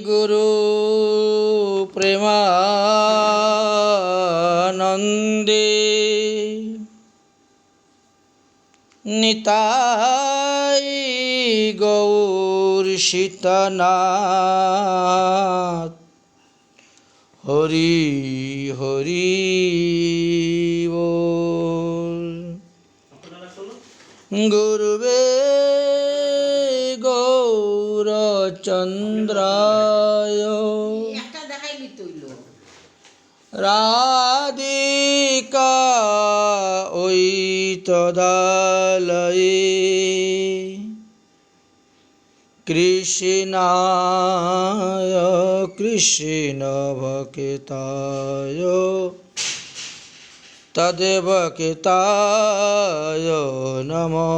গুরু প্রেমানন্দে নিতাই গৌর সীতানাথ হরি হরি বল। গুরুবে গৌরচন্দ্রায় রাধিকা ওই তদালয়ে কৃষ্ণায় কৃষ্ণ ভক্তায় তদেব কৃতায় নমো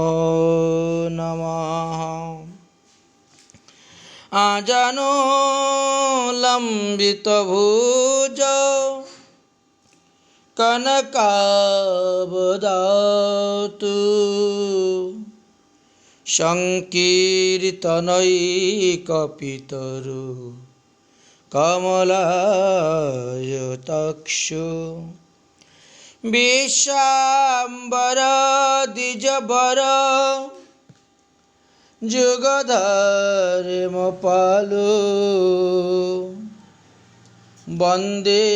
নমঃ। আজানো লম্বিত ভুজ কনকাবদাতু সংকীর্তনৈকপিতরু কমলায়তাক্ষু বিশ্বম্বর দ্বিজবর যুগধর্মপালো বন্দে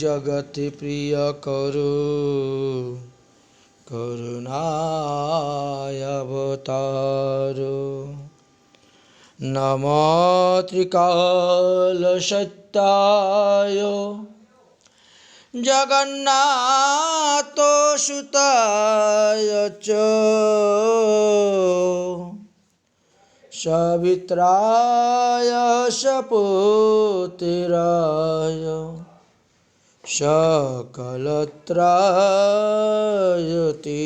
জগতে প্রিয় করো করুণাবতারো। নমো ত্রিকাল সত্যায় জগন্নাথ সুতায় চ সবিত্রায় সপুত্রায় সকলত্রায়তে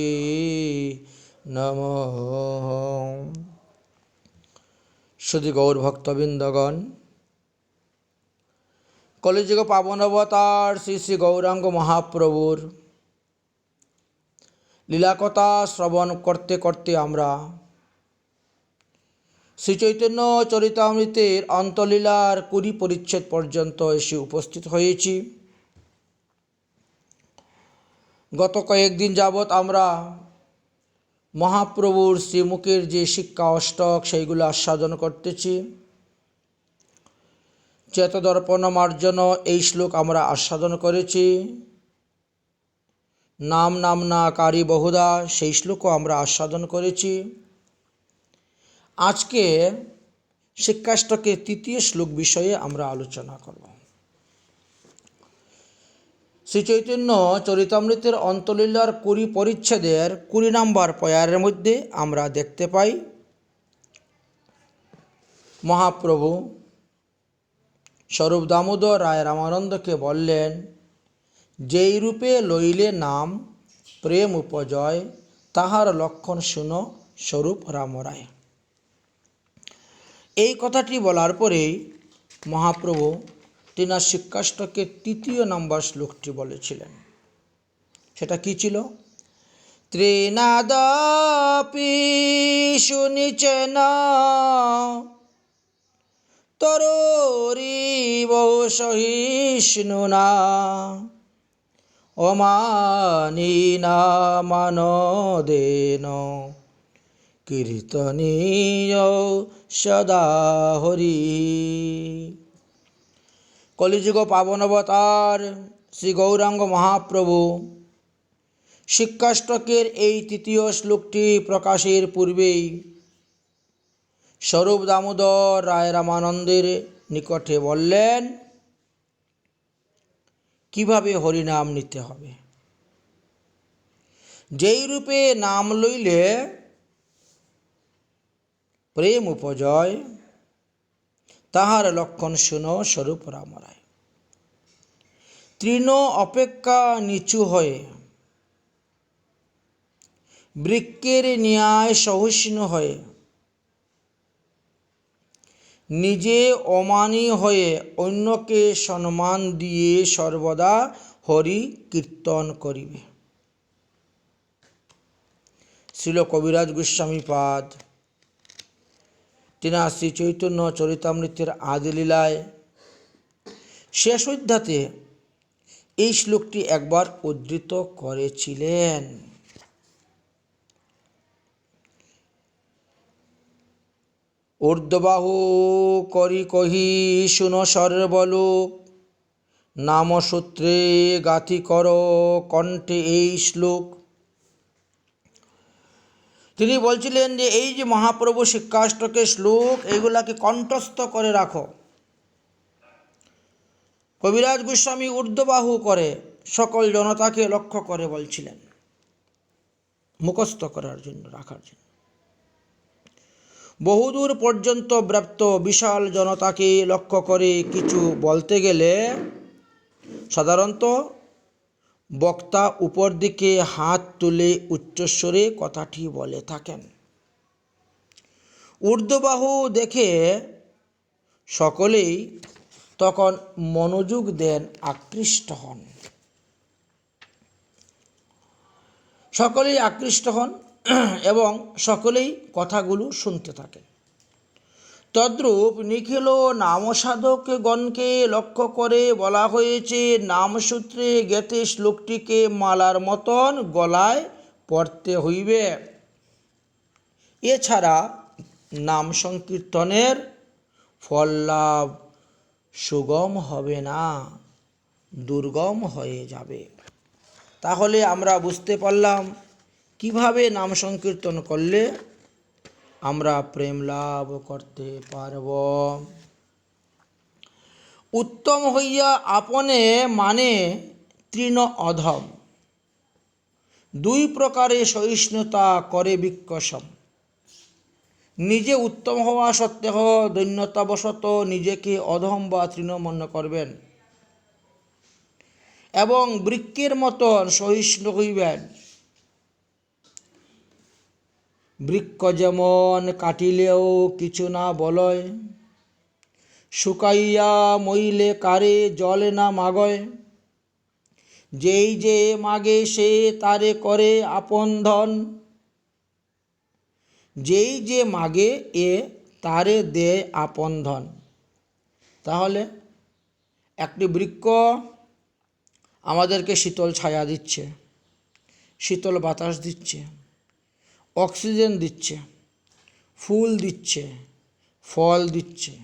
নমঃ। শুধু গৌর ভক্তবৃন্দগণ, কলিযুগ পাবন অবতার শ্রী শ্রী গৌরাঙ্গ মহাপ্রভুর লীলাকথা শ্রবণ করতে করতে আমরা শ্রী চৈতন্য চরিতামৃতের অন্তলীলার 20 পরিচ্ছেদ পর্যন্ত এসে উপস্থিত হয়েছি। গত কয়েকদিন যাবৎ আমরা মহাপ্রভুর শ্রীমুখের যে শিক্ষা অষ্টক সেইগুলো আস্বাদন করতেছি। চেতদর্পণ মার্জন এই শ্লোক আমরা আস্বাদন করেছি। নাম নামনা কারি বহুধা সেই শ্লোকও আমরা আস্বাদন করেছি। আজকে শিক্ষাষ্টকের 3য় শ্লোক বিষয়ে আমরা আলোচনা করব। শ্রী চৈতন্য চরিতামৃতের অন্তলীলার 20 পরিচ্ছেদের 20 নম্বর পয়ারের মধ্যে আমরা দেখতে পাই মহাপ্রভু স্বরূপ দামোদর রায় রামানন্দকে বললেন, যেই রূপে লইলে নাম প্রেম উপজয় তাহার লক্ষণ শুনো স্বরূপ রামরায়। এই কথাটি বলার পরেই মহাপ্রভু তিনার শিক্ষাষ্টকের 3য় নম্বর শ্লোকটি বলেছিলেন। সেটা কি ছিল? ত্রিনাদপি শুনিচেন তরোরিব সহিষ্ণুনা অমানিনা মানদেন কীর্তনীয় সদা হরি। কলিযুগ পাবন অবতার শ্রী গৌরাঙ্গ মহাপ্রভু শিক্ষাষ্টকের এই 3য় শ্লোকটি প্রকাশের পূর্বেই স্বরূপ দামোদর রায় রামানন্দের নিকটে বললেন কিভাবে হরিনাম নিতে হবে। যেই রূপে নাম লইলে প্রেম উপজয় তাহার লক্ষণ শুনো স্বরূপ রামরায়। তৃণ অপেক্ষা নিচু হয়ে বৃক্ষের ন্যায় সহিষ্ণু হয়ে নিজে অমানী হয়ে অন্যকে সম্মান দিয়ে সর্বদা হরি কীর্তন করিবে। শ্রীল কবিরাজ গোস্বামীপাদ তিনা শ্রী চৈতন্য চরিতামৃতের আদি লীলায় শেষ অধ্যাতে এই শ্লোকটি একবার উদ্ধৃত করেছিলেন। ঊর্ধ্ববাহু করি কহি শুনো সর্বলোক, নামসূত্রে গাথি কর কণ্ঠে এই শ্লোক। তিনি বলছিলেন যে এই যে মহাপ্রভু শিক্ষাষ্টকের শ্লোক, এইগুলাকে কণ্ঠস্থ করে রাখো। কবিরাজ গোস্বামী ঊর্ধ্ববাহু করে সকল জনতাকে লক্ষ্য করে বলছিলেন, মুখস্থ করার জন্য, রাখার জন্য। বহুদূর পর্যন্ত ব্যাপ্ত বিশাল জনতাকে লক্ষ্য করে কিছু বলতে গেলে সাধারণত বক্তা উপর দিকে হাত তুলে উচ্চস্বরে কথাটি বলে থাকেন। ঊর্ধ্ববাহু দেখে সকলেই তখন মনোযোগ দেন, আকৃষ্ট হন, সকলেই আকৃষ্ট হন এবং সকলেই কথাগুলো শুনতে থাকেন। তদ্রূপ নিখিল নামসাধকগণকে লক্ষ্য করে বলা হয়েছে, নামসূত্রে গেঁথে শ্লোকটিকে মালার মতন গলায় পড়তে হইবে। এছাড়া নাম সংকীর্তনের ফল লাভ সুগম হবে না, দুর্গম হয়ে যাবে। তাহলে আমরা বুঝতে পারলাম কিভাবে নাম সংকীর্তন করলে আমরা প্রেম লাভ করতে পারব। উত্তম হইয়া আপনে মানে তৃণ অধম, দুই প্রকারে সহিষ্ণুতা করে বিকশম। নিজে উত্তম হওয়া সত্ত্বেও দৈন্যতাবশত নিজেকে অধম বা তৃণ মনে করবেন এবং বৃক্ষের মতন সহিষ্ণু হইবেন। বৃক্ষ যেমন কাটিলেও কিছু না বলয়, শুকাইয়া মইলে কারে জল না মাগয়। যেই যে মাগে সে তারে করে আপন ধন, যেই যে মাগে এ তারে দেয় আপন ধন। তাহলে একটি বৃক্ষ আমাদেরকে শীতল ছায়া দিচ্ছে, শীতল বাতাস দিচ্ছে, অক্সিজেন দিচ্ছে, ফুল দিচ্ছে, ফল দিচ্ছে,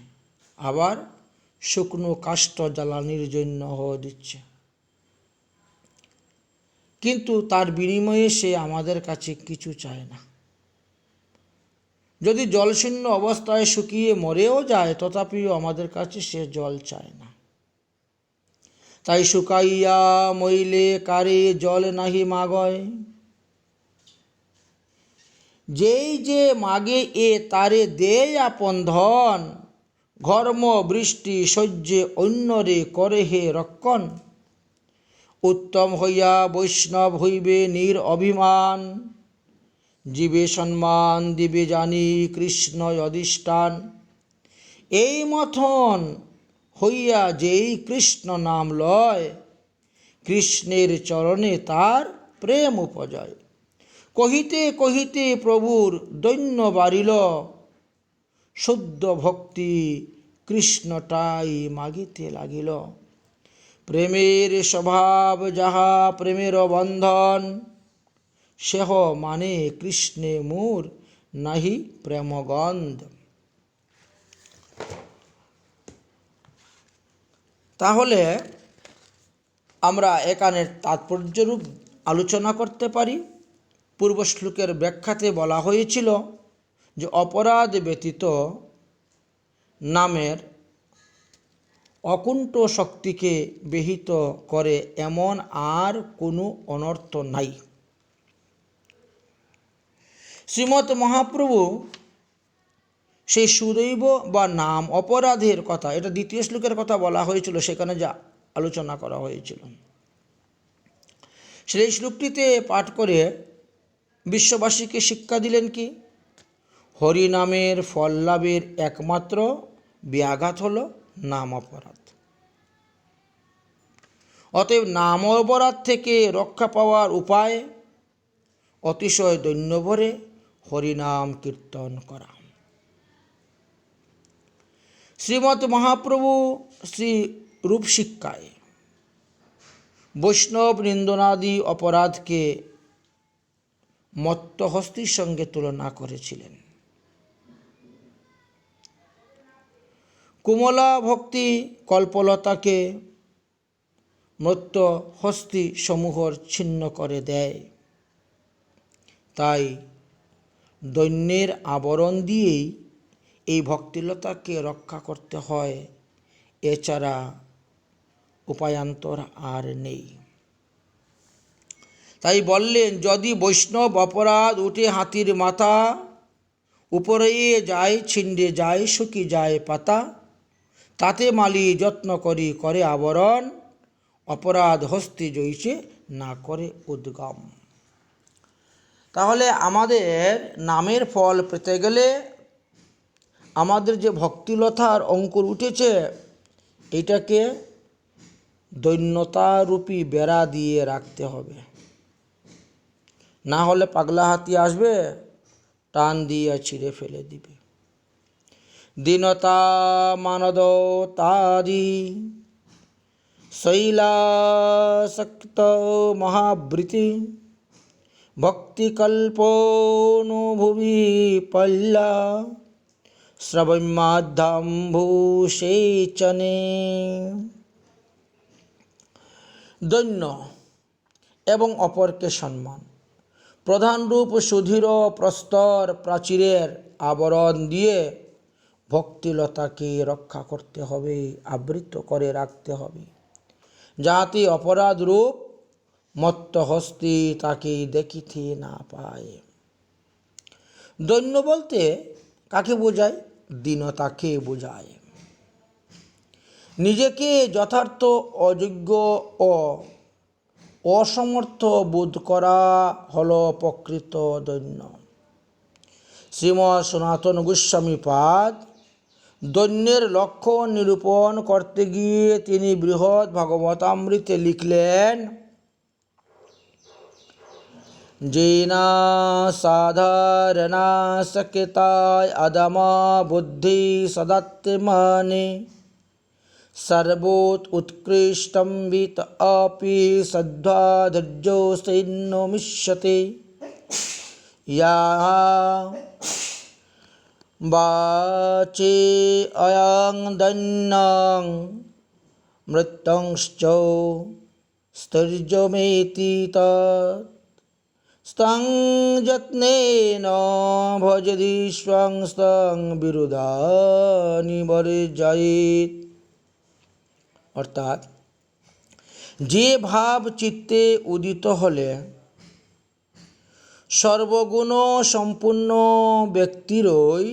আবার শুকনো কাষ্ঠ জ্বালানির জন্য দিচ্ছে। কিন্তু তার বিনিময়ে সে আমাদের কাছে কিছু চায় না। যদি জলশূন্য অবস্থায় শুকিয়ে মরেও যায় তথাপিও আমাদের কাছে সে জল চায় না। তাই শুকাইয়া মইলে কারে জল নাহি মাগয়, যেই যে মাগে এ তারে দেয় আপন ধন। ঘর্ম বৃষ্টি সহ্যে অন্যরে করে হে রক্ষণ, উত্তম হইয়া বৈষ্ণব হইবে নির অভিমান। জীবে সম্মান দিবে জানি কৃষ্ণ অধিষ্ঠান, এই মথন হইয়া যেই কৃষ্ণ নাম লয়, কৃষ্ণের চরণে তার প্রেম উপজয়। কহিতে কহিতে প্রভুর দৈন্য বাড়িল, শুদ্ধ ভক্তি কৃষ্ণটাই মাগিতে লাগিল। প্রেমের স্বভাব যাহা প্রেমের বন্ধন, সেহ মানে কৃষ্ণে মোর নাহি প্রেমগন্ধ। তাহলে আমরা এখানে তাৎপর্যরূপ আলোচনা করতে পারি। পূর্ব শ্লোকের ব্যাখ্যাতে বলা হয়েছিল যে অপরাধ ব্যতীত নামের অকুণ্ঠ শক্তিকে বিহিত করে এমন আর কোনো অনর্থ নাই। শ্রীমৎ মহাপ্রভু সেই সুদৈব বা নাম অপরাধের কথা, এটা দ্বিতীয় শ্লোকের কথা বলা হয়েছিল, সেখানে যা আলোচনা করা হয়েছিল সেই শ্লোকটিতে পাঠ করে বিশ্ববাসীকে শিক্ষা দিলেন কি, হরি নামের ফল লাভের একমাত্র ব্যাঘাত হল নাম অপরাধ। অতএব নাম অপরাধ থেকে রক্ষা পাওয়ার উপায় অতিশয় দৈন্যভরে হরিনাম কীর্তন করা। শ্রীমৎ মহাপ্রভু শ্রী রূপশিক্ষায় বৈষ্ণব নিন্দনাদি অপরাধকে মত্তহস্তির সঙ্গে তুলনা করেছিলেন। কুমলা ভক্তি কল্পলতাকে মত্তহস্তি সমূহর ছিন্ন করে দেয়। তাই দৈন্যের আবরণ দিয়েই এই ভক্তিলতাকে রক্ষা করতে হয়, এছাড়া উপায়ান্তর আর নেই। তাই বললেন, যদি বৈষ্ণব অপরাধ উঠে হাতির মাথা, উপরে যায় ছিন্ডে যায় শুকি যায় পাতা, তাতে মালি যত্ন করি করে আবরণ, অপরাধ হস্তি জয়িছে না করে উদ্গম। তাহলে আমাদের নামের ফল পেতে গেলে আমাদের যে ভক্তিলতার অঙ্কুর উঠেছে, এটাকে দৈন্যতারূপী বেড়া দিয়ে রাখতে হবে। না হলে পাগলা হাতি আসবে, টান দিয়ে ছিঁড়ে ফেলে দিবে। দীনতা মানদতাদি শৈলাসক্ত মহাবৃতি, ভক্তিকল্পোনুভুবি পল্লা শ্রবণ্যাধাম্ভূষেচনে। দৈন্য এবং অপরকে সম্মান, প্রধান রূপ সুধীর প্রস্তর প্রাচীরের আবরণ দিয়ে ভক্তিলতাকে রক্ষা করতে হবে, আবৃত করে রাখতে হবে, যাতে অপরাধ রূপ মত্তহস্তি তাকে দেখিতে না পায়। দৈন্য বলতে কাকে বোঝায়? দীনতাকে বোঝায়। নিজেকে যথার্থ অযোগ্য ও অসমর্থ বোধ করা হলো প্রকৃত দৈন্য। শ্রীমৎ সনাতন গোস্বামী পাদ দৈন্যের লক্ষণ নিরূপণ করতে গিয়ে তিনি বৃহৎ ভাগবতামৃতে লিখলেন, যেনা সাধারণা সকেতায় আদমা বুদ্ধি সদাত্মনে, সর্বোত উৎকৃষ্টম বিত আপি সদ্ভা ধৈর্যো সৈন্য মিষ্যতে, ইয়া বাচে অয়ং দৈন্যং মৃত্যংশ্চ স্থৈর্যমেতি তৎ, স্তং যত্নেন ভজতি স্বং স্তং বিরুধানি বর্জয়েৎ। অর্থাৎ, যে ভাব চিত্তে উদিত হলে সর্বগুণ সম্পূর্ণ ব্যক্তিরই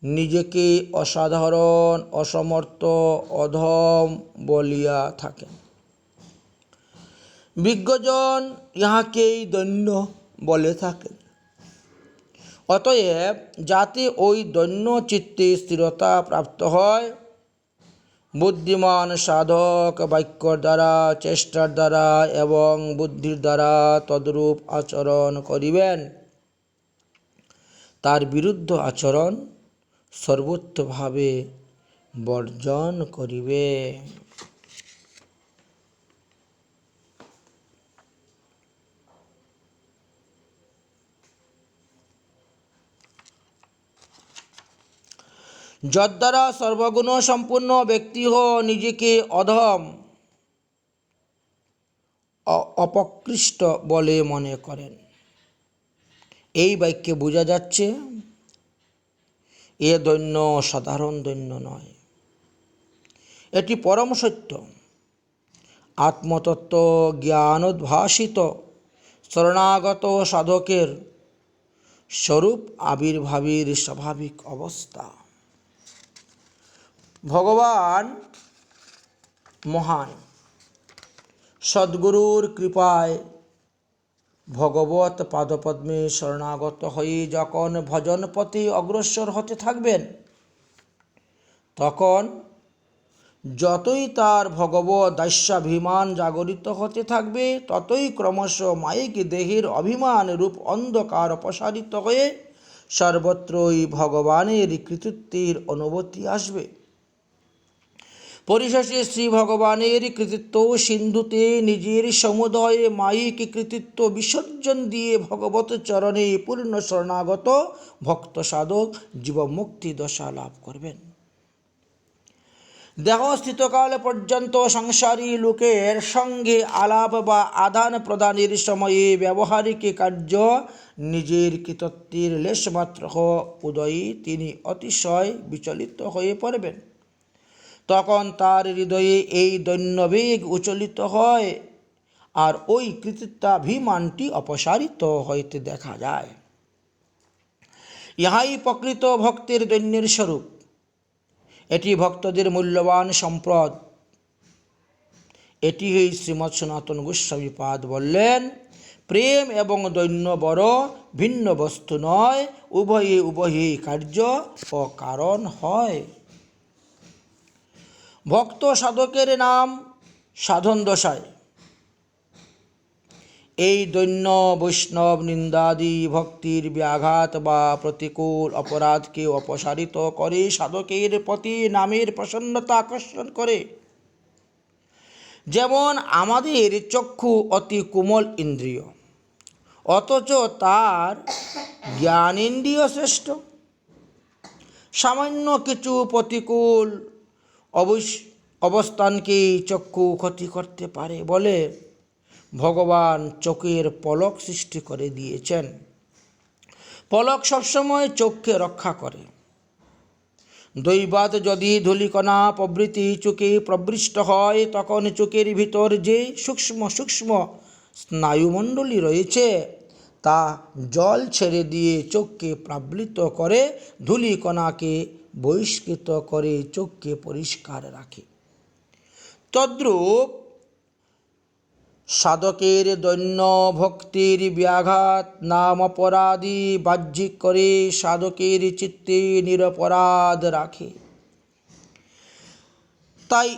নিজেকে অসাধারণ, অসমর্থ, অধম বলিয়া থাকেন। বিজ্ঞজন ইহাকেই দৈন্য বলে থাকেন। অতএব যাতে ওই দৈন্য চিত্তে স্থিরতা প্রাপ্ত হয়, বুদ্ধিমান সাধক বাক্যর দ্বারা, চেষ্টার দ্বারা এবং বুদ্ধির দ্বারা তদ্রূপ আচরণ করিবেন। তার বিরুদ্ধ আচরণ সর্বোচ্চভাবে বর্জন করিবে। যদ্বারা সর্বগুণ সম্পূর্ণ ব্যক্তি নিজেকে অধম, অপকৃষ্ট বলে মনে করেন। এই বাক্যে বোঝা যাচ্ছে এ দৈন্য সাধারণ দৈন্য নয়, এটি পরম সত্য আত্মতত্ত্ব জ্ঞানোদ্ভাসিত শরণাগত সাধকের স্বরূপ আবির্ভাবের স্বাভাবিক অবস্থা। ভগবান মহান, সদ্গুরুর কৃপায় ভগবত পাদপদ্মে শরণাগত হয়ে যখন ভজন পথে অগ্রসর হতে থাকবেন, তখন যতই তার ভগবত দাস্যাভিমান জাগরিত হতে থাকবে, ততই ক্রমশ মায়িক দেহের অভিমান রূপ অন্ধকার প্রসারিত হয়ে সর্বত্রই ভগবানের কৃতিত্বের অনুভূতি আসবে। পরিশেষে শ্রী ভগবানের কৃতিত্ব সিন্ধুতে নিজের সমুদয় মায়িক কৃতিত্ব বিসর্জন দিয়ে ভগবত চরণে পূর্ণ শরণাগত ভক্ত সাধক জীবমুক্তি দশা লাভ করবেন। দেহস্থিতকাল পর্যন্ত সংসারী লোকের সঙ্গে আলাপ বা আদান প্রদানের সময়ে ব্যবহারিক কার্য নিজের কৃতিত্বের লেশমাত্র উদয়ে তিনি অতিশয় বিচলিত হয়ে পড়বেন। তখন তার হৃদয়ে এই দৈন্যবেগ উচ্চলিত হয় আর ওই কৃতিত্বাভিমানটি অপসারিত হইতে দেখা যায়। ইহাই প্রকৃত ভক্তের দৈন্যের স্বরূপ। এটি ভক্তদের মূল্যবান সম্পদ। এটি শ্রীমৎ সনাতন গোস্বামীপাদ বললেন, প্রেম এবং দৈন্য বড় ভিন্ন বস্তু নয়, উভয়ে উভয়ে কার্য ও কারণ হয়। ভক্ত সাধকের নাম সাধন দশায়। এই দৈন্য বৈষ্ণব নিন্দাদি ভক্তির ব্যাঘাত বা প্রতিকূল অপরাধকে অপসারিত করে সাধকের প্রতি নামের প্রসন্নতা আকর্ষণ করে। যেমন আমাদের চক্ষু অতি কোমল ইন্দ্রিয়, অথচ তার জ্ঞানেন্দ্রিয় শ্রেষ্ঠ। সামান্য কিছু প্রতিকূল অবস্থানকে চক্ষু ক্ষতি করতে পারে বলে ভগবান চোখের পলক সৃষ্টি করে দিয়েছেন। পলক সবসময় চোখকে রক্ষা করে। দৈবাত যদি ধূলিকণা প্রভৃতি চোখে প্রবৃষ্ট হয়, তখন চোখের ভিতর যে সূক্ষ্ম সূক্ষ্ম স্নায়ুমণ্ডলী রয়েছে তা জল ছেড়ে দিয়ে চোখকে প্লাবিত করে, ধূলিকণাকে বহিষ্কৃত করে চোখকে পরিষ্কার রাখে। তদ্রূপ সাধকের দৈন্য ভক্তির ব্যাঘাত নাম অপরাধী বাহ্যিক করে সাধকের চিত্তে নিরপরাধ রাখে। তাই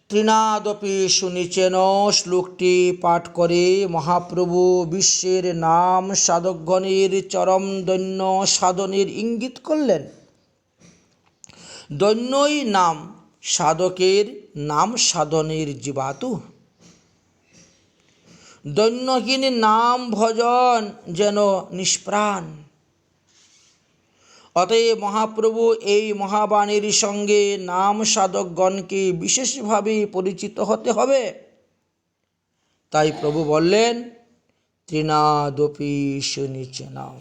তৃণাদপি শুনিছেন শ্লোকটি পাঠ করে মহাপ্রভু বিশ্বের নাম সাধকগণের চরম দৈন্য সাধনের ইঙ্গিত করলেন। দৈন্যই নাম সাধকের নাম সাধনের জীবাতু। দৈন্যহীন নাম ভজন যেন নিষ্প্রাণ। অতএব মহাপ্রভু এই মহাবাণীর সঙ্গে নাম সাধকগণকে বিশেষভাবে পরিচিত হতে হবে। তাই প্রভু বললেন, তৃণাদপি শুনিছেনম।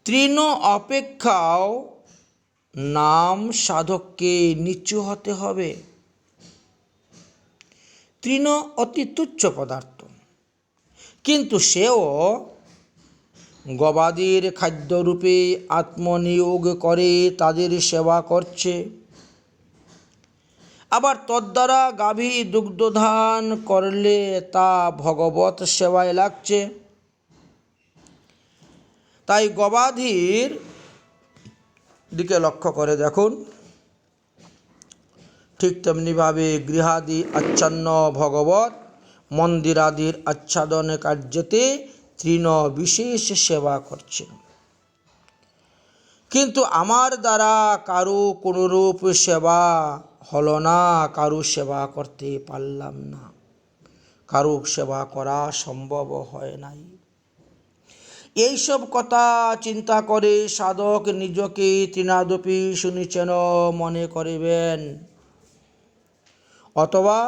তৃণ অপেক্ষাও নাম সাধককে নিচু হতে হবে। তৃণ অতি তুচ্ছ পদার্থ, কিন্তু সেও গবাদির খাদ্যরূপে আত্মনিয়োগ করে তাদের সেবা করছে। আবার তদ্বারা গাভী দুগ্ধদান করলে তা ভগবত সেবায় লাগছে। তাই গবাদির দিকে লক্ষ্য করে দেখুন। ঠিক তেমনিভাবে গৃহাদি আচ্ছন্ন ভগবত মন্দিরাদির আচ্ছাদন কার্যতে তৃণ বিশেষ সেবা করছে। কিন্তু আমার দ্বারা কারো কোনরূপ সেবা হলো না, কারো সেবা করতে পারলাম না, কারো সেবা করা সম্ভব হয় নাই। এইসব কথা চিন্তা করে সাধক নিজকে তৃণাদপি শুনিছেন মনে করিবেন, অথবা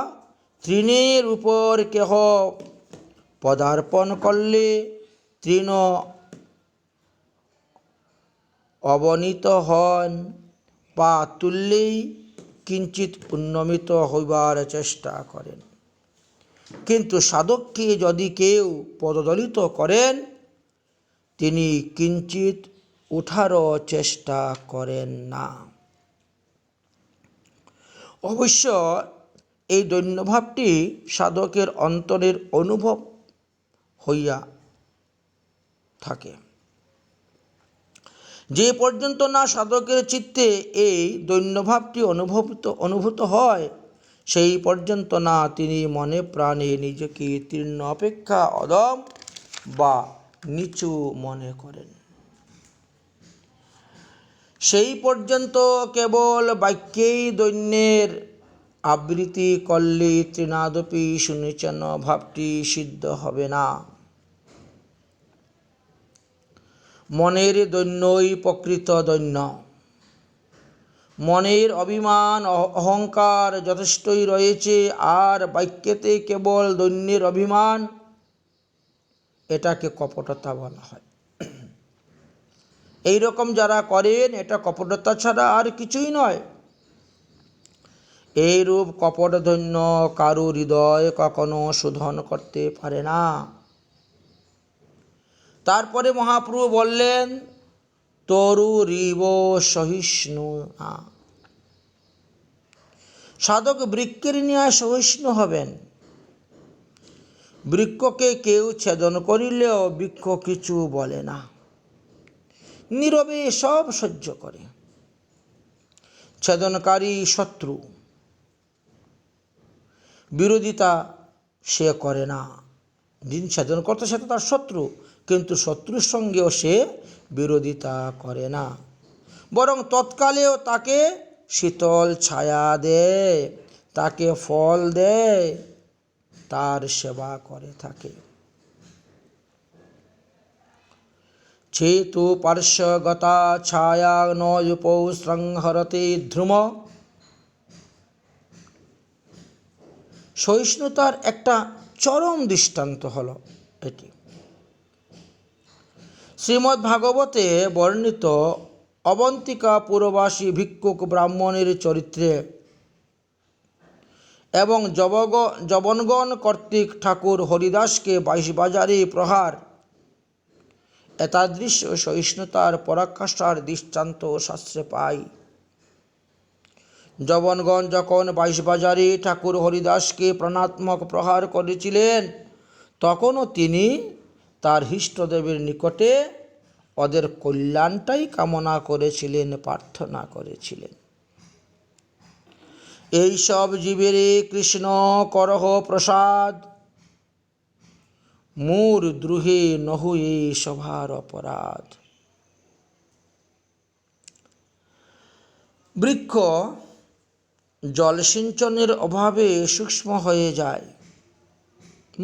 তৃণের উপর কেহ পদার্পণ করলে তৃণ অবনীত হন বা তুললেই কিঞ্চিত উন্নমিত হইবার চেষ্টা করেন। কিন্তু সাধককে যদি কেউ পদদলিত করেন, তিনি কিঞ্চিত উঠারও চেষ্টা করেন না। অবশ্য এই দৈন্যভাবটি সাধকের অন্তরের অনুভব হইয়া থাকে। যে পর্যন্ত না সাধকের চিত্তে এই দৈন্যভাবটি অনুভূত হয়, সেই পর্যন্ত না তিনি মনে প্রাণে নিজেকে তৃণ অপেক্ষা অদম বা নিচু মনে করেন। সেই পর্যন্ত কেবল বাক্যেই দৈন্যের আবৃত্তি করলে তৃণাদপি শুনেছেন ভাবটি সিদ্ধ হবে না। মনের দৈন্যই প্রকৃত দৈন্য। মনের অভিমান অহংকার যথেষ্টই রয়েছে, আর বাক্যেতে কেবল দৈন্যের অভিমান, এটাকে কপটতা বলা হয়। এই রকম যারা করেন এটা কপটতা ছাড়া আর কিছুই নয়। এইরূপ কপট দৈন্য কারো হৃদয় কখনো শোধন করতে পারে না। তারপরে মহাপ্রভু বললেন তরু রিব সহিষ্ণু। সাধক বৃক্ষের নিয়ে সহিষ্ণু হবেন। বৃক্ষকে কেউ ছেদন করিলেও বৃক্ষ কিছু বলে না, নীরবে সব সহ্য করে। ছেদনকারী শত্রু, বিরোধিতা সে করে না। যিনি ছেদন করতে সে তো তার শত্রু, কিন্তু শত্রুর সঙ্গেও সে বিরোধিতা করে না, বরং তৎকালেও তাকে শীতল ছায়া দেয়, তাকে ফল দেয়, তার সেবা করে থাকে। চেতু পার্শ্বগতা ছায়া নয়ুপৌ সংহরতে ধ্রুম। সহিষ্ণুতার একটা চরম দৃষ্টান্ত হল এটি। শ্রীমদ্ ভাগবতে বর্ণিত অবন্তিকা পুরবাসী ভিক্ষুক ব্রাহ্মণের চরিত্রে এবং যবনগণ কর্তৃক ঠাকুর হরিদাসকে বাইশবাজারে প্রহার, এতাদৃশ সহিষ্ণুতার পরাকাষ্ঠার দৃষ্টান্ত শাস্ত্রে পাই। যবনগণ যখন বাইশবাজারে ঠাকুর হরিদাসকে প্রাণাত্মক প্রহার করেছিলেন, তখনও তিনি তার ইষ্টদেবের নিকটে ওদের কল্যাণটাই কামনা করেছিলেন, প্রার্থনা করেছিলেন। এইসব জীবেরে কৃষ্ণ করহ প্রসাদ, মূর দ্রুহে নহুয়ে সভার অপরাধ। বৃক্ষ জলসিঞ্চনের অভাবে সূক্ষ্ম হয়ে যায়,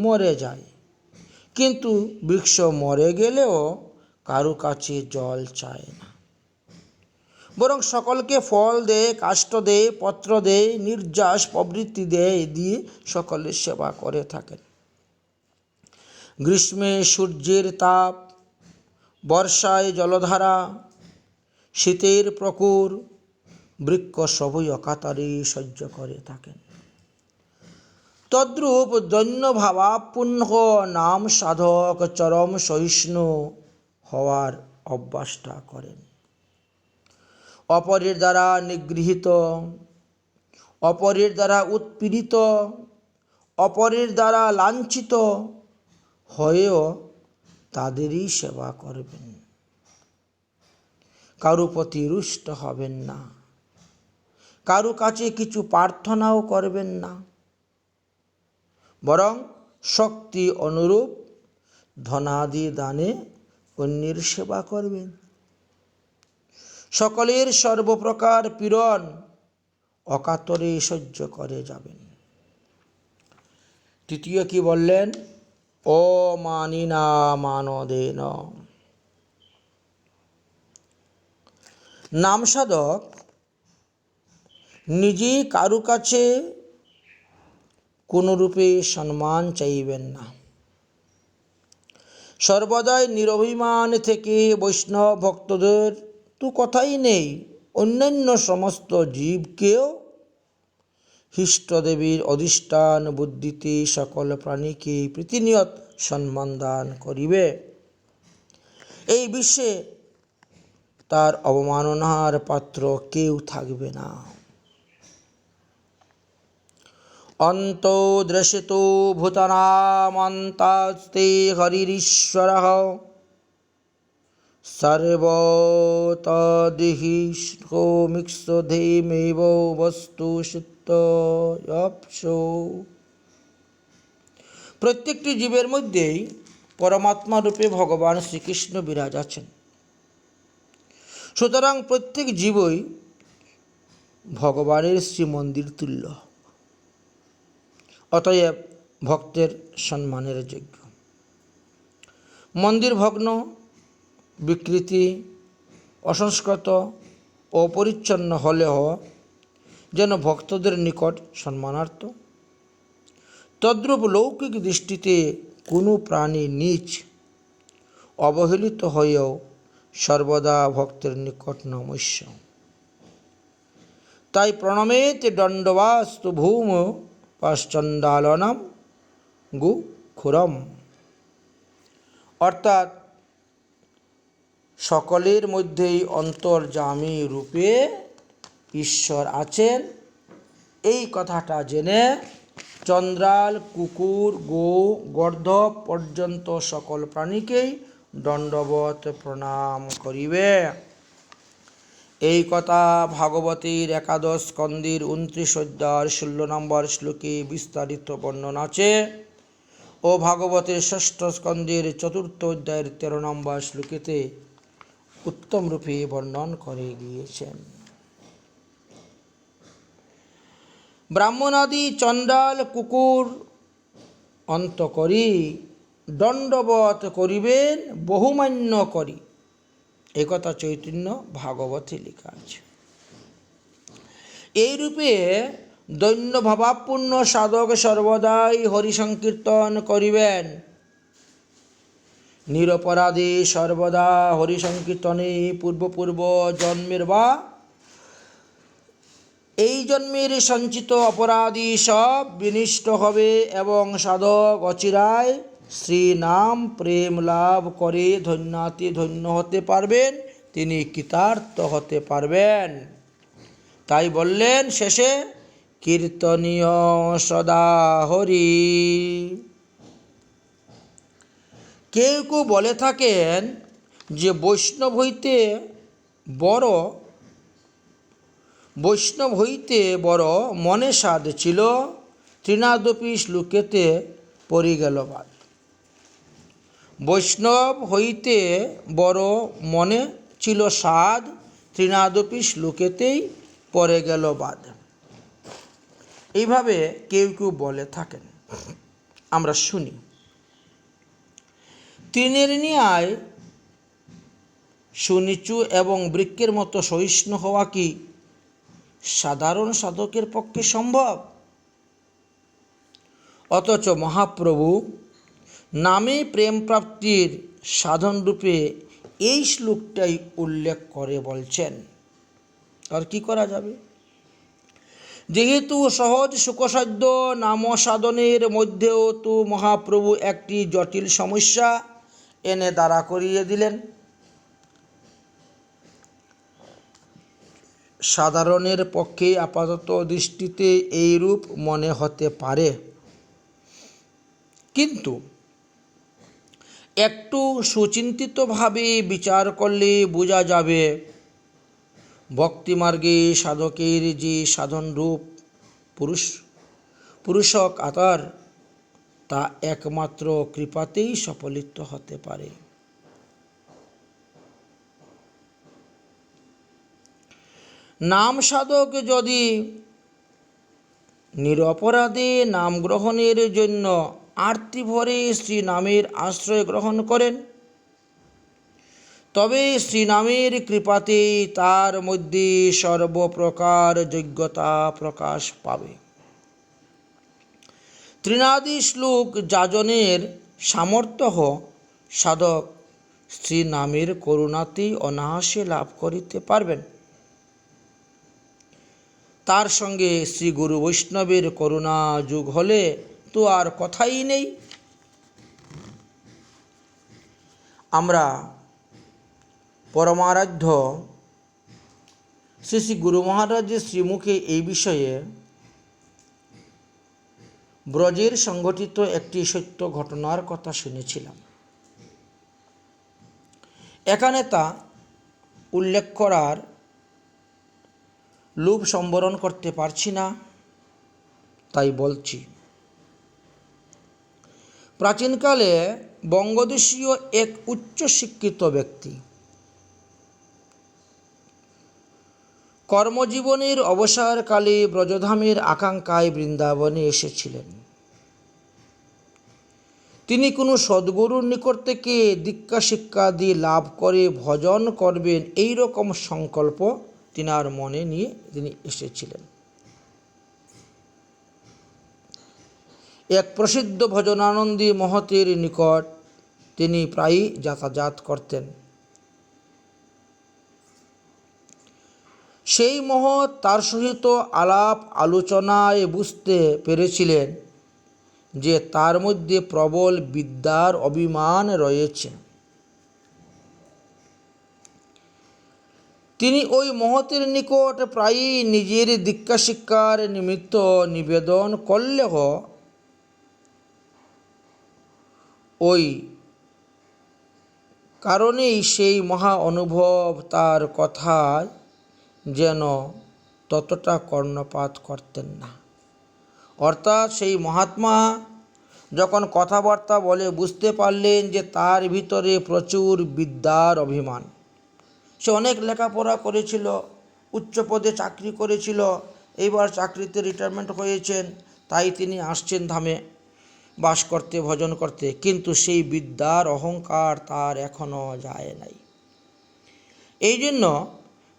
মরে যায়, কিন্তু বৃক্ষ মরে গেলেও কারো কাছে জল চায় না, বরং সকলকে ফল দেয়, কাষ্ঠ দেয়, পত্র দেয়, নির্যাস প্রবৃত্তি দেয়, দিয়ে সকলের সেবা করে থাকেন। গ্রীষ্মে সূর্যের তাপ, বর্ষায় জলধারা, শীতের প্রকুর, বৃক্ষ সবই অকাতরে সহ্য করে থাকেন। তদ্রূপ দৈন্য ভাবাপূর্ণ নাম সাধক চরম সহিষ্ণু হওয়ার অভ্যাসটা করেন। অপরের দ্বারা নিগৃহীত, অপরের দ্বারা উৎপীড়িত, অপরের দ্বারা লাঞ্ছিত হয়েও তাদেরই সেবা করবেন। কারো প্রতি রুষ্ট হবেন না, কারো কাছে কিছু প্রার্থনাও করবেন না, বরং শক্তি অনুরূপ ধনাদি দানে অন্যের সেবা করবেন। সকলের সর্বপ্রকার পীড়ন অকাতরে সহ্য করে যাবেন। তৃতীয় কি বললেন? অমানিনা মানদেন। নাম সাধক নিজে কারু কাছে কোনরূপে সম্মান চাইবেন না। সর্বদাই নিরভিমান থেকে বৈষ্ণব ভক্তদের তো কথাই নেই, অন্যান্য সমস্ত জীবকেও ইষ্টদেবীর অধিষ্ঠান বুদ্ধিতে সকল প্রাণীকে প্রতিনিয়ত সম্মান দান করিবে। এই বিশ্বে তার অবমাননার পাত্র কেউ থাকবে না। অন্তর্দৃশিতো ভূতানামন্তাস্তে হরিরীশ্বরঃ সর্বতদিহিষ্ঠোমিক্ষধেমেব বস্তু সিদ্ধয়প্সো। প্রত্যেকটি জীবের মধ্যেই পরমাত্মা রূপে ভগবান শ্রীকৃষ্ণ বিরাজ আছেন। সুতরাং প্রত্যেক জীবই ভগবানের শ্রীমন্দির তুল্য, অতএব ভক্তের সম্মানের যোগ্য। মন্দির ভগ্ন, বিকৃতি, অসংস্কৃত, অপরিচ্ছন্ন হলেও যেন ভক্তদের নিকট সম্মানার্থ। তদ্রূপ লৌকিক দৃষ্টিতে কোনো প্রাণী নীচ অবহেলিত হয়েও সর্বদা ভক্তের নিকট নমস্য। তাই প্রণমেতে দণ্ডবাস্তু ভূম পাশ্চণ্ডালনাম গুখুরম। অর্থাৎ সকলের মধ্যেই অন্তর্যামী রূপে ঈশ্বর আছেন, এই কথাটা জেনে চন্দ্রাল, কুকুর, গো, গর্দভ পর্যন্ত সকল প্রাণীকেই দণ্ডবৎ প্রণাম করিবে। এই কথা ভাগবতের ১১ স্কন্দের ২৯ অধ্যায় ১৬ নম্বর শ্লোকে বিস্তারিত বর্ণনা আছে ও ভাগবতের ৬ষ্ঠ স্কন্দের ৪র্থ অধ্যায়ের ১৩ নম্বর শ্লোকেতে উত্তম রূপে বর্ণন করে গিয়েছেন। ব্রাহ্মণাদি চণ্ডাল, কুকুর অন্ত করি দণ্ডবৎ করিবেন বহুমান্য করি, একথা চৈতন্য ভাগবতে লেখা আছে। এইরূপে দৈন্য ভাবাপূর্ণ সাধক সর্বদাই হরিসংকীর্তন করিবেন। নিরপরাধী সর্বদা হরিসংকীর্তনে পূর্ব জন্মের বা এই জন্মের সঞ্চিত অপরাধী সব বিনষ্ট হবে এবং সাধক অচিরায় শ্রীনাম প্রেম লাভ করে ধন্যাতি ধন্য হতে পারবেন, তিনি কৃতার্থ হতে পারবেন। তাই বললেন শেষে কীর্তনীয় সদা হরি। কেউ কেউ বলে থাকেন যে বৈষ্ণব হইতে বড় মনে সাধ ছিল, তৃণাদপি শ্লোকেতে পড়ে গেল বাদ। বৈষ্ণব হইতে বড় মনে ছিল সাধ, তৃণাদপি শ্লোকেতেই পড়ে গেল বাদ। এইভাবে কেউ কেউ বলে থাকেন, আমরা শুনি। তৃণের ন্যায় সুনিচু এবং বৃক্ষের মতো সহিষ্ণু হওয়া কি সাধারণ সাধকের পক্ষে সম্ভব? অথচ মহাপ্রভু নামে প্রেম প্রাপ্তির সাধনরূপে এই শ্লোকটাই উল্লেখ করে বলছেন। আর কি করা যাবে? যেহেতু সহজ সুখসাধ্য নাম সাধনের মধ্যেও তো মহাপ্রভু একটি জটিল সমস্যা এনে দাঁড়া করিয়ে দিলেন। সাধারণের পক্ষে আপাতত দৃষ্টিতে এইরূপ মনে হতে পারে, কিন্তু একটু সুচিন্তিতভাবে বিচার করলে বোঝা যাবে ভক্তিমার্গে সাধকের যে সাধনরূপ পুরুষক আতার, তা একমাত্র কৃপাতেই সফলিত হতে পারে। নাম সাধক যদি নিরপরাধে নাম গ্রহণের জন্য আরতি ভরে শ্রীনামের আশ্রয় গ্রহণ করেন, তবে শ্রীনামের কৃপাতে তার মধ্যে সর্বপ্রকার যোগ্যতা প্রকাশ পাবে। তৃণাদি শ্লোক যাজনের সামর্থ্য সাধক শ্রীনামের করুণাতেই অনায়াসে লাভ করিতে পারবেন। তার সঙ্গে শ্রী গুরু বৈষ্ণবের করুণা যোগ হলে তো আর কথাই নেই। আমরা পরমারাধ্য শ্রী শ্রী গুরু মহারাজের শ্রীমুখে এই বিষয়ে ব্রজের সংঘটিত একটি সত্য ঘটনার কথা শুনেছিলাম। এখানে তা উল্লেখ করার লোভ সম্বরণ করতে পারছি না, তাই বলছি। প্রাচীনকালে বঙ্গদেশীয় এক উচ্চশিক্ষিত ব্যক্তি কর্মজীবনের অবসরকালে ব্রজধামের আকাঙ্ক্ষায় বৃন্দাবনে এসেছিলেন। তিনি কোনো সদ্গুরুর নিকট থেকে দীক্ষা শিক্ষাদি লাভ করে ভজন করবেন, এই রকম সংকল্প তিনার মনে নিয়ে তিনি এসেছিলেন। এক প্রসিদ্ধ ভজনানন্দী মহতের নিকট তিনি প্রায়ই যাতায়াত করতেন। সেই মহৎ তার সহিত আলাপ আলোচনায় বুঝতে পেরেছিলেন যে তার মধ্যে প্রবল বিদ্যার অভিমান রয়েছে। তিনি ওই মহতের নিকট প্রায়ই নিজের দীক্ষা শিক্ষার নিমিত্ত নিবেদন করলেও ওই কারণেই সেই মহা অনুভব তার কথায় যেন ততটা কর্ণপাত করতেন না। অর্থাৎ সেই মহাত্মা যখন কথাবার্তা বলে বুঝতে পারলেন যে তার ভিতরে প্রচুর বিদ্যার অভিমান। সে অনেক লেখাপড়া করেছিল, উচ্চ পদে চাকরি করেছিল, এইবার চাকরিতে রিটায়ারমেন্ট হয়েছেন, তাই তিনি আসছেন ধামে বাস করতে, ভজন করতে, কিন্তু সেই বিদ্যার অহংকার তার এখনও যায় নাই। এই জন্য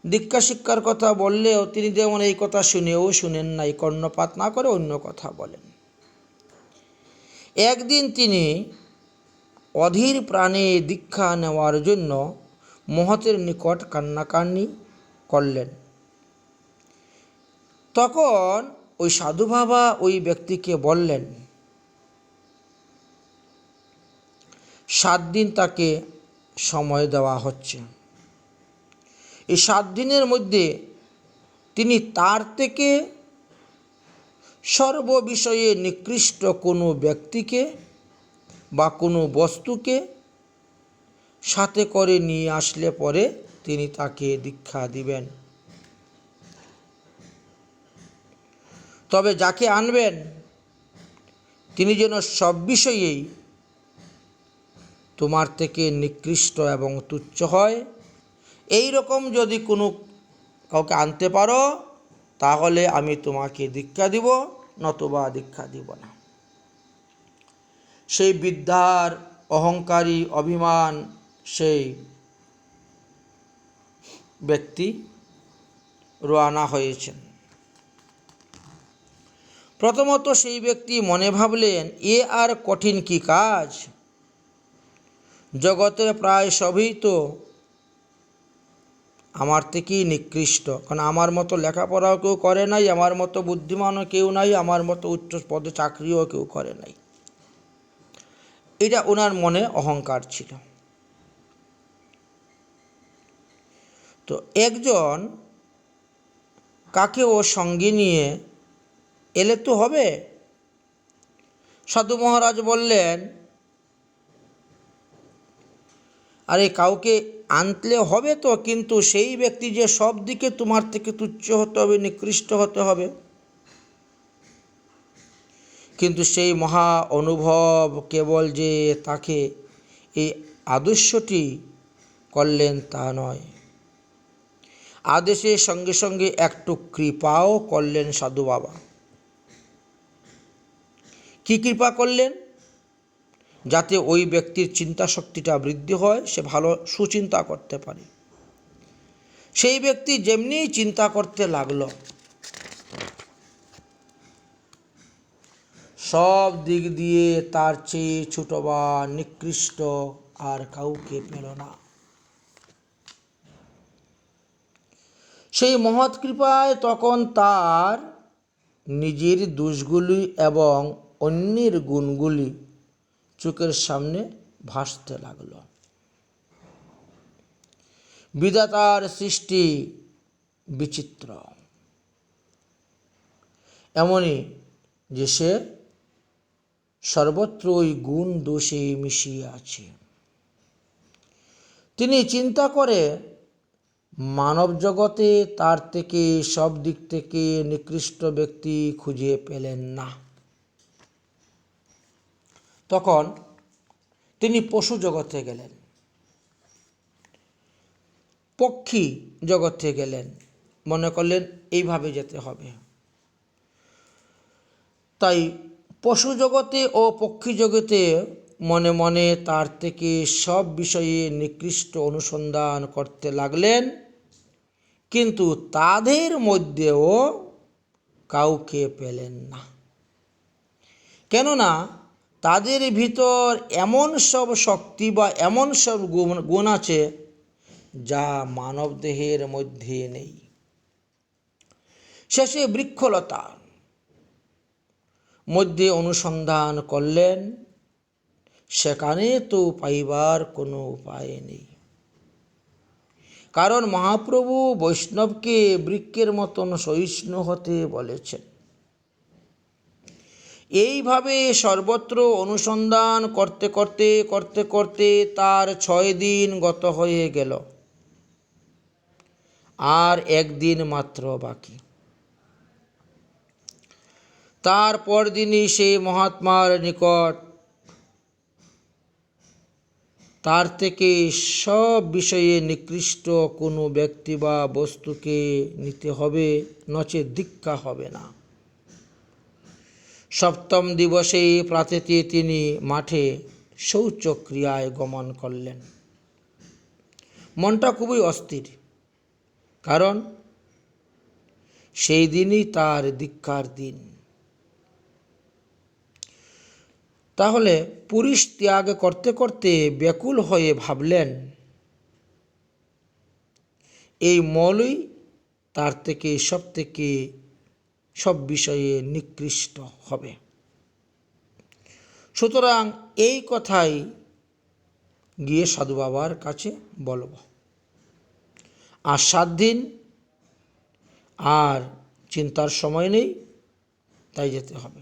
দীক্ষা শিক্ষার কথা বললেও তিনি যেমন এই কথা শুনেন নাই, কর্ণপাত না করে অন্য কথা বলেন। একদিন তিনি অধীর প্রাণে দীক্ষা নেওয়ার জন্য মহতের নিকট কান্নাকান্নি করলেন। তখন ওই সাধু বাবা ওই ব্যক্তিকে বললেন 7 দিন তাকে সময় দেওয়া হচ্ছে। এই 7 দিনের মধ্যে তিনি তার থেকে সর্ববিষয়ে নিকৃষ্ট কোনো ব্যক্তিকে বা কোনো বস্তুকে সাথে করে নিয়ে আসলে পরে তিনি তাকে দীক্ষা দিবেন। তবে যাকে আনবেন তিনি যেন সব বিষয়েই তোমার থেকে নিকৃষ্ট এবং তুচ্ছ হয়। এই রকম যদি কোনো কাউকে আনতে পারো তাহলে আমি তোমাকে দীক্ষা দিব, নতুবা দীক্ষা দিব না। সেই বিদ্যার অহংকারী অভিমান সেই ব্যক্তি রওনা হয়েছেন। প্রথমত সেই ব্যক্তি মনে ভাবলেন, এ আর কঠিন কি কাজ, জগতের প্রায় সবই তো আমার থেকেই নিকৃষ্ট, কারণ আমার মতো লেখাপড়াও কেউ করে নাই, আমার মতো বুদ্ধিমানও কেউ নাই, আমার মতো উচ্চ পদে চাকরিও কেউ করে নাই। এটা ওনার মনে অহংকার ছিল। তো একজন কাকে ও সঙ্গে নিয়ে এলে তো হবে। সাধু মহারাজ বললেন, আরে কাউকে আনলে হবে তো, কিন্তু সেই ব্যক্তি যে সব দিকে তোমার থেকে তুচ্ছ হতে হবে, নিকৃষ্ট হতে হবে। কিন্তু সেই মহা অনুভব কেবল যে তাকে এই আদর্শটি করলেন তা নয়, আদেশের সঙ্গে সঙ্গে একটু কৃপাও করলেন সাধু বাবা। কি কৃপা করলেন? যাতে ওই ব্যক্তির চিন্তা শক্তিটা বৃদ্ধি হয়, সে ভালো সুচিন্তা করতে পারে। সেই ব্যক্তি যেমনি চিন্তা করতে লাগলো, সব দিক দিয়ে তার চেয়ে ছোট বা নিকৃষ্ট আর কাউকে পেল না। সেই মহৎ কৃপায় তখন তার নিজের দোষগুলি এবং অন্যের গুণগুলি চোখের সামনে ভাসতে লাগল। বিধাতার সৃষ্টি বিচিত্র, এমনই যে সে সর্বত্রই গুণ দোষে মিশিয়ে আছে। তিনি চিন্তা করে মানব জগতে তার থেকে সব দিক থেকে নিকৃষ্ট ব্যক্তি খুঁজে পেলেন না। তখন তিনি পশু জগতে গেলেন, পক্ষী জগতে গেলেন, মনে করলেন এইভাবে যেতে হবে। তাই পশু জগতে ও পক্ষী জগতে মনে মনে তার থেকে সব বিষয়ে নিকৃষ্ট অনুসন্ধান করতে লাগলেন, কিন্তু তাদের মধ্যেও কাউকে পেলেন না। কেননা তাদের ভিতর এমন সব শক্তি বা এমন সব গুণ আছে যা মানবদেহের মধ্যে নেই। শেষে বৃক্ষলতা মধ্যে অনুসন্ধান করলেন, সেখানে তো পাইবার কোনো উপায় নেই। কারণ মহাপ্রভু বৈষ্ণবকে বৃক্ষের মতন সহিষ্ণু হতে বলেছেন। এইভাবে সর্বত্র অনুসন্ধান করতে করতে করতে করতে তার 6 দিন গত হয়ে গেল, আর 1 দিন মাত্র বাকি। তারপর দিনই সেই মহাত্মার নিকট তার থেকে সব বিষয়ে নিকৃষ্ট কোনো ব্যক্তি বা বস্তুকে নিতে হবে, নচেৎ দীক্ষা হবে না। 7ম দিবসে প্রাতেতে তিনি মাঠে শৌচক্রিয়ায় গমন করলেন। মনটা খুবই অস্থির, কারণ সেই দিনই তার দীক্ষার দিন। তাহলে পুরুষ ত্যাগ করতে করতে ব্যাকুল হয়ে ভাবলেন, এই মলই তার থেকে সব বিষয়ে নিকৃষ্ট হবে। সুতরাং এই কথাই গিয়ে সাধু বাবার কাছে বলব। আর 7 দিন, আর চিন্তার সময় নেই, তাই যেতে হবে।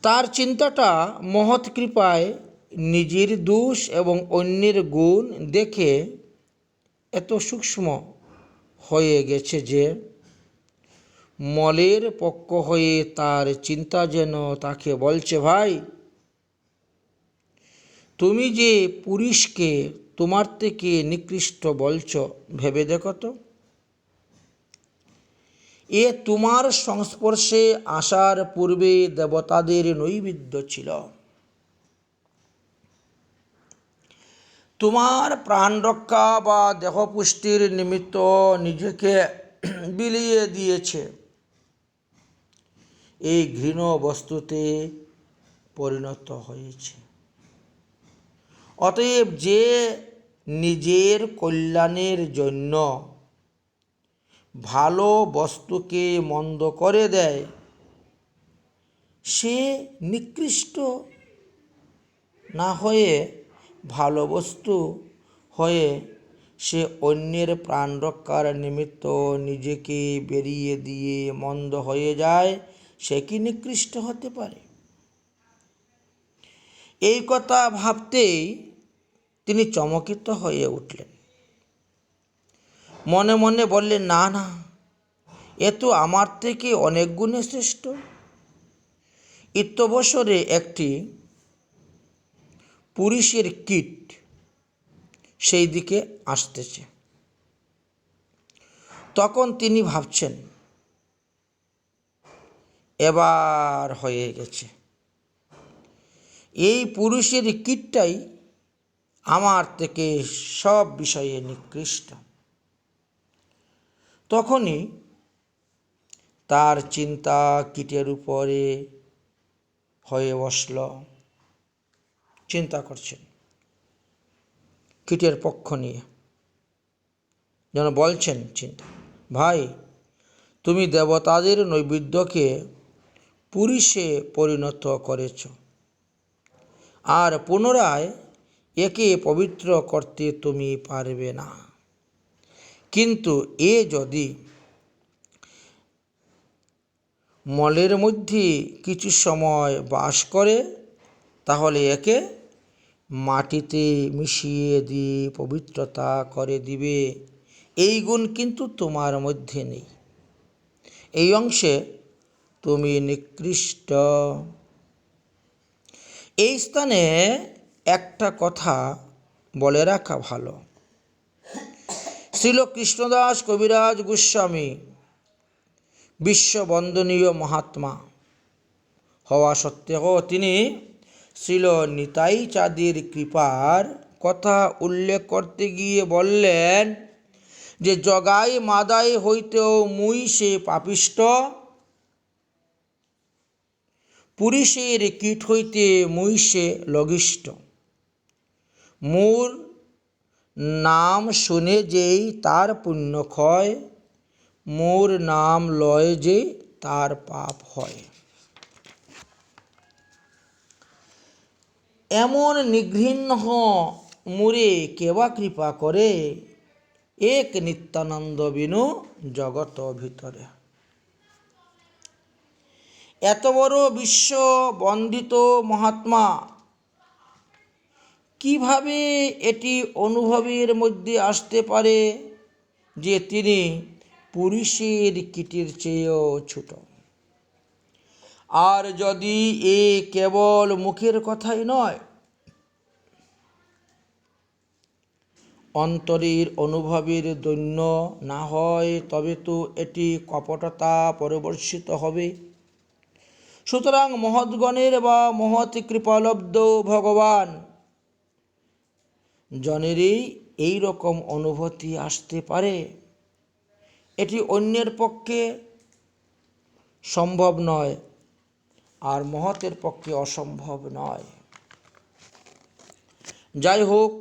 তার চিন্তাটা মহৎ কৃপায় নিজের দোষ এবং অন্যের গুণ দেখে এত সূক্ষ্ম হয়ে গেছে যে মলের পক্ষ হয়ে তার চিন্তা যেন তাকে বলছে, ভাই, তুমি যে পুরুষকে তোমার থেকে নিকৃষ্ট বলছ, ভেবে দেখো তো, এ তোমার সংস্পর্শে আসার পূর্বে দেবতাদের নৈবেদ্য ছিল। তোমার প্রাণ রক্ষা বা দেহপুষ্টির নিমিত্ত নিজেকে বিলিয়ে দিয়েছে, এই ঘৃণ বস্তুতে পরিণত হয়েছে। অতএব যে নিজের কল্যাণের জন্য ভালো বস্তুকে মন্দ করে দেয়, সে নিকৃষ্ট না হয়ে ভালো বস্তু হয়ে সে অন্যের প্রাণ রক্ষার নিমিত্ত নিজেকে বেরিয়ে দিয়ে মন্দ হয়ে যায়, সে কি নিকৃষ্ট হতে পারে? এই কথা ভাবতেই তিনি চমকিত হয়ে উঠলেন। মনে মনে বললেন, না না, এ তো আমার থেকে অনেক গুণে শ্রেষ্ঠ। ইত্যবসরে একটি পুরুষের কীট সেই দিকে আসতেছে। তখন তিনি ভাবছেন, এবার হয়ে গেছে, এই পুরুষের কীটটাই আমার থেকে সব বিষয়ে নিকৃষ্ট। তখনই তার চিন্তা কীটের উপরে হয়ে বসল। চিন্তা করছেন কীটের পক্ষ নিয়ে, যেন বলছেন চিন্তা, ভাই, তুমি দেবতাদের নৈবেদ্যকে পুরুষে পরিণত করেছ, আর পুনরায় একে পবিত্র করতে তুমি পারবে না। কিন্তু এ যদি মলের মধ্যে কিছু সময় বাস করে, তাহলে একে মাটিতে মিশিয়ে দিয়ে পবিত্রতা করে দিবে। এই গুণ কিন্তু তোমার মধ্যে নেই। এই অংশে তুমি নিকৃষ্ট। এই স্থানে একটা কথা বলে রাখা ভালো। শ্রীল কৃষ্ণদাস কবিরাজ গোস্বামী বিশ্ববন্দনীয় মহাত্মা হওয়া সত্ত্বেও তিনি শ্রীল নিতাই চাঁদের কৃপার কথা উল্লেখ করতে গিয়ে বললেন যে জগাই মাদাই হইতেও মুই সে পাপিষ্ট, পুরুষের কীট হইতে মুই সে লঘিষ্ঠ। মোর নাম শুনে যেই তার পুণ্য ক্ষয়, মোর নাম লয় যে তার পাপ হয়। এমন নিঘৃণ্য মোরে কেবা কৃপা করে, এক নিত্যানন্দ বিনু জগত ভিতরে। এত বড় বিশ্ব বন্দিত মহাত্মা কিভাবে এটি অনুভবের মধ্যে আসতে পারে যে তিনি পুরুষের কীটের চেয়েও ছোট? আর যদি এ কেবল মুখের কথাই নয়, অন্তরের অনুভবের দৈন্য না হয়, তবে তো এটি কপটতা পরিবর্ষিত হবে। সুতরাং মহৎগণের বা মহৎ কৃপালব্ধ ভগবান জনেরই এই রকম অনুভূতি আসতে পারে। এটি অন্যের পক্ষে সম্ভব নয়, আর মহতের পক্ষে অসম্ভব নয়। যাই হোক,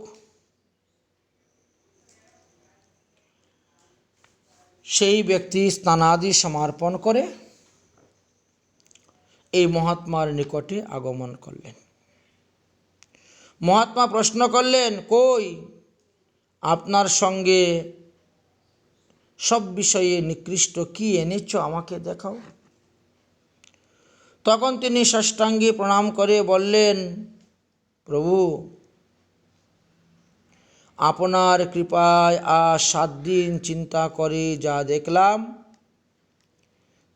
সেই ব্যক্তি স্নানাদি সমর্পণ করে এই মহাত্মার নিকটে আগমন করলেন। মহাত্মা প্রশ্ন করলেন, কই আপনার সঙ্গে সব বিষয়ে নিকৃষ্ট কি এনেছ, আমাকে দেখাও। তখন তিনি সাষ্টাঙ্গে প্রণাম করে বললেন, প্রভু, আপনার কৃপায় আজ 7 দিন চিন্তা করে যা দেখলাম,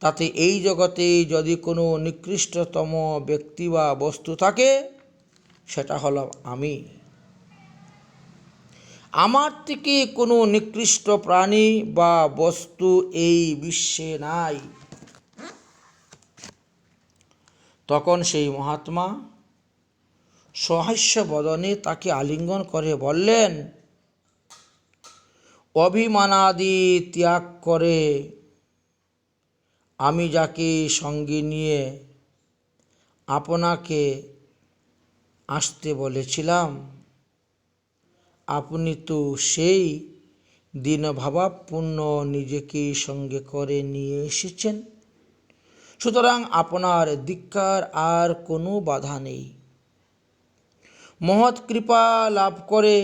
তাতে এই জগতে যদি কোনো নিকৃষ্টতম ব্যক্তি বা বস্তু থাকে, সেটা হলো আমি। আমার থেকে কোনো নিকৃষ্ট প্রাণী বা বস্তু এই বিশ্বে নাই। তখন সেই মহাত্মা সহাস্য বদনে তাকে আলিঙ্গন করে বললেন, অভিমানাদি ত্যাগ করে আমি যাকে সঙ্গে নিয়ে আপনাকে আসতে বলেছিলাম, আপনি তো সেই দীনভাবাপন্ন নিজেকে সঙ্গে করে নিয়ে এসেছেন। সুতরাং আপনার দীক্ষার আর কোনো বাধা নেই। মহৎ কৃপা লাভ করে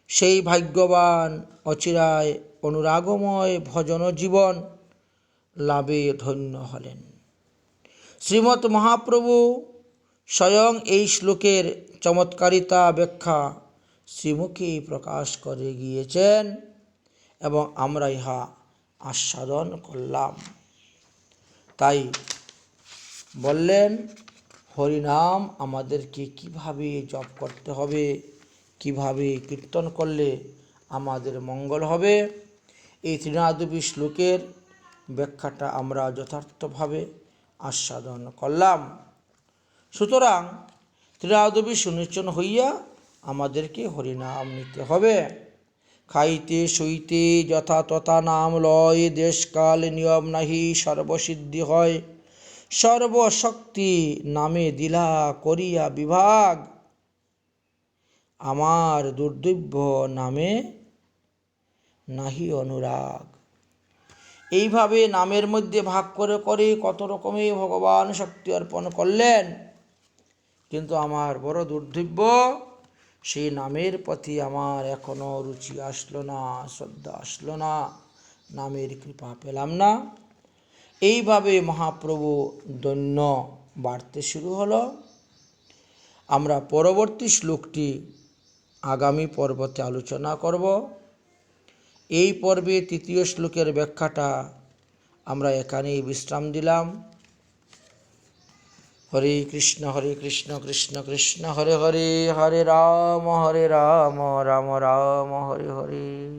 সেই ভাগ্যবান অচিরায় অনুরাগময় ভজন জীবন লাভে ধন্য হলেন। শ্রীমৎ মহাপ্রভু স্বয়ং এই শ্লোকের চমৎকারিতা ব্যাখ্যা শ্রীমুখে প্রকাশ করে গিয়েছেন এবং আমরা ইহা আস্বাদন করলাম। তাই বললেন, হরিনাম আমাদেরকে কিভাবে জপ করতে হবে, কিভাবে কীর্তন করলে আমাদের মঙ্গল হবে, এই 3 শ্লোকের ব্যাখ্যাটা আমরা যথার্থভাবে আস্বাদন করলাম। সুতরাং 3 সুনিশ্চন হইয়া আমাদেরকে হরিনাম নিতে হবে। খাইতে শুইতে যথা তথা নাম লয়, দেশকাল নিয়ম নাহি সর্বসিদ্ধি হয়, সর্বশক্তি নামে দিলা করিয়া বিভাগ, আমার দুর্দৈব্য নামে নাহি অনুরাগ। এইভাবে নামের মধ্যে ভাগ করে করে কত রকমের ভগবান শক্তি অর্পণ করলেন, কিন্তু আমার বড় দুর্দৈব্য, সেই নামের প্রতি আমার এখনো রুচি আসলো না, শ্রদ্ধা আসলো না, নামের কৃপা পেলাম না। এইভাবে মহাপ্রভু দৈন্য বাড়তে শুরু হলো। আমরা পরবর্তী শ্লোকটি আগামী পর্বতে আলোচনা করব। এই পর্বে 3 শ্লোকের ব্যাখ্যাটা আমরা এখানেই বিশ্রাম দিলাম। হরে কৃষ্ণ কৃষ্ণ কৃষ্ণ হরে হরে, হরে রাম রাম রাম হরে হরে।